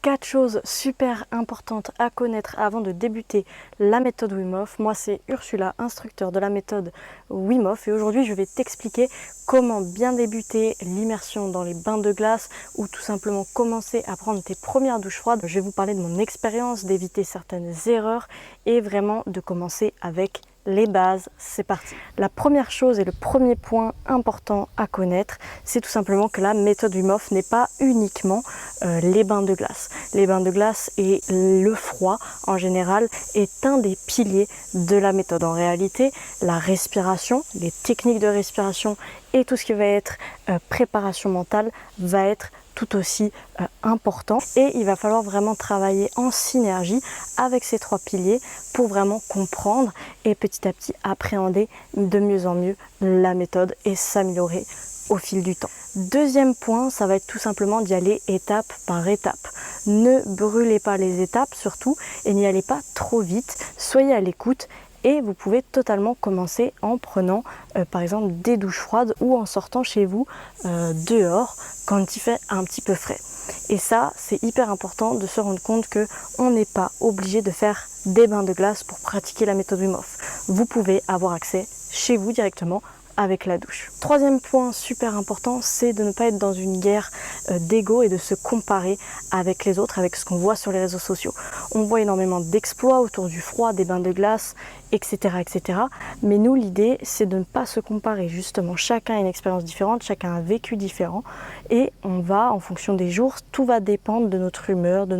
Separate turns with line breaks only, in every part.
4 choses super importantes à connaître avant de débuter la méthode Wim Hof. Moi, c'est Ursula, instructeur de la méthode Wim Hof, et aujourd'hui, je vais t'expliquer comment bien débuter l'immersion dans les bains de glace ou tout simplement commencer à prendre tes premières douches froides. Je vais vous parler de mon expérience, d'éviter certaines erreurs et vraiment de commencer avec les bases. C'est parti. La première chose et le premier point important à connaître, c'est tout simplement que la méthode Wim Hof n'est pas uniquement les bains de glace. Les bains de glace et le froid en général est un des piliers de la méthode. En réalité, la respiration, les techniques de respiration et tout ce qui va être préparation mentale va être tout aussi important, et il va falloir vraiment travailler en synergie avec ces 3 piliers pour vraiment comprendre et petit à petit appréhender de mieux en mieux la méthode et s'améliorer au fil du temps. Deuxième point, ça va être tout simplement d'y aller étape par étape. Ne brûlez pas les étapes surtout et n'y allez pas trop vite, soyez à l'écoute. Et vous pouvez totalement commencer en prenant par exemple des douches froides ou en sortant chez vous dehors quand il fait un petit peu frais. Et ça, c'est hyper important de se rendre compte qu'on n'est pas obligé de faire des bains de glace pour pratiquer la méthode Wim Hof. Vous pouvez avoir accès chez vous directement avec la douche. Troisième point super important, c'est de ne pas être dans une guerre d'ego et de se comparer avec les autres, avec ce qu'on voit sur les réseaux sociaux. On voit énormément d'exploits autour du froid, des bains de glace, etc. etc. Mais nous, l'idée, c'est de ne pas se comparer. Justement, chacun a une expérience différente, chacun a un vécu différent, et on va, en fonction des jours, tout va dépendre de notre humeur, de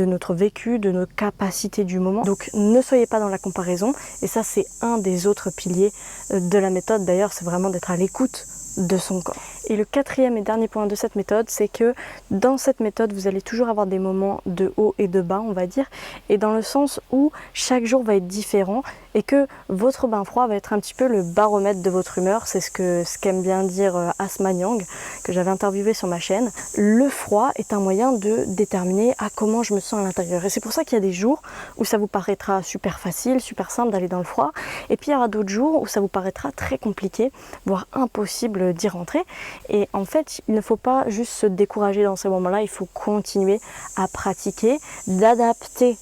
notre vécu, de nos capacités du moment. Donc ne soyez pas dans la comparaison, et ça, c'est un des autres piliers de la méthode. D'ailleurs, c'est vraiment d'être à l'écoute de son corps. Et le quatrième et dernier point de cette méthode, c'est que dans cette méthode, vous allez toujours avoir des moments de haut et de bas, on va dire, et dans le sens où chaque jour va être différent et que votre bain froid va être un petit peu le baromètre de votre humeur. C'est ce qu'aime bien dire Asma Nyang, que j'avais interviewé sur ma chaîne. Le froid est un moyen de déterminer à comment je me sens à l'intérieur. Et c'est pour ça qu'il y a des jours où ça vous paraîtra super facile, super simple d'aller dans le froid, et puis il y aura d'autres jours où ça vous paraîtra très compliqué, voire impossible d'y rentrer. Et en fait, il ne faut pas juste se décourager dans ces moments-là, il faut continuer à pratiquer, d'adapter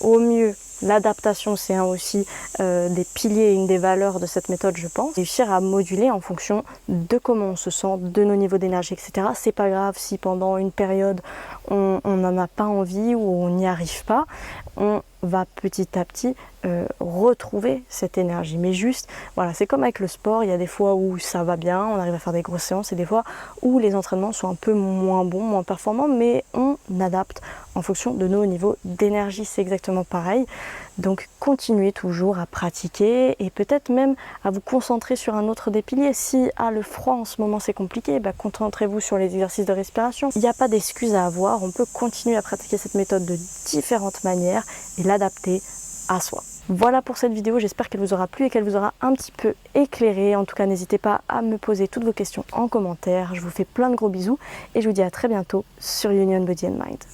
au mieux. L'adaptation, c'est aussi des piliers et une des valeurs de cette méthode, je pense. Réussir à moduler en fonction de comment on se sent, de nos niveaux d'énergie, etc. C'est pas grave si pendant une période on n'en a pas envie ou on n'y arrive pas. On va petit à petit retrouver cette énergie. Mais juste, voilà, c'est comme avec le sport, il y a des fois où ça va bien, on arrive à faire des grosses séances, et des fois où les entraînements sont un peu moins bons, moins performants, mais on adapte en fonction de nos niveaux d'énergie. C'est exactement pareil. Donc continuez toujours à pratiquer et peut-être même à vous concentrer sur un autre des piliers. Si le froid en ce moment c'est compliqué, concentrez-vous sur les exercices de respiration. Il n'y a pas d'excuse à avoir, on peut continuer à pratiquer cette méthode de différentes manières et l'adapter à soi. Voilà pour cette vidéo, j'espère qu'elle vous aura plu et qu'elle vous aura un petit peu éclairé. En tout cas, n'hésitez pas à me poser toutes vos questions en commentaire. Je vous fais plein de gros bisous et je vous dis à très bientôt sur Union Body and Mind.